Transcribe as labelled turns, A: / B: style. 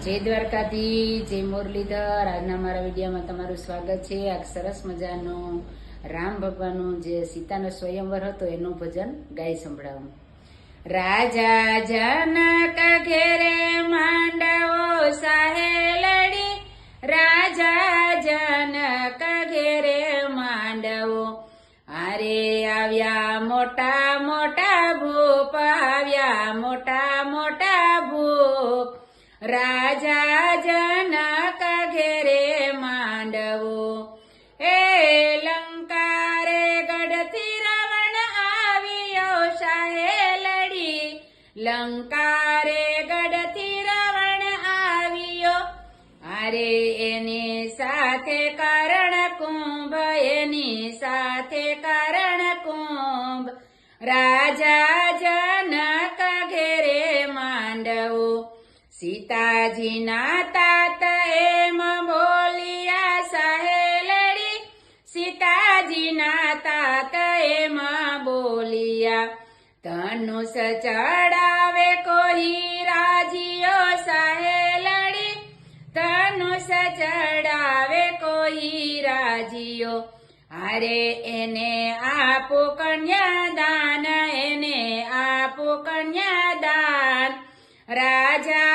A: જય દ્વારકાથી, જય મુરલીધર। આજના મારા વિડીયોમાં તમારું સ્વાગત છે। આ સરસ મજાનો રામ ભગવાનનો જે સીતાનો સ્વયંવર હતો એનું ભજન ગાઈ સંભળાવું। રાજા જનક ઘેરે માંડવો સાહેલડી, રાજા જનક ઘેરે માંડવો, આરે આવ્યા મોટા મોટા ભૂપ, આવ્યા મોટા મોટા ભૂપ, રાજા જનક ઘેરે માંડવો। એ લંકા રે ગઢથી રાવણ આવ્યો સાહેલડી, લંકા રે ગઢથી રાવણ આવ્યો, અરે એની સાથે કારણ કુંભ, એની સાથે કારણ કુંભ, રાજા જનક ઘેરે માંડવો। સીતાજીના તાત એમ બોલિયા સાહેલડી, સીતાજીના તાત એમ બોલિયા, ધનુષ ચડાવે કોઈ રાજીયો સાહેલડી, ધનુષ ચડાવે કોઈ રાજીયો, અરે એને આપો કન્યાદાન, એને આપો કન્યાદાન, રાજા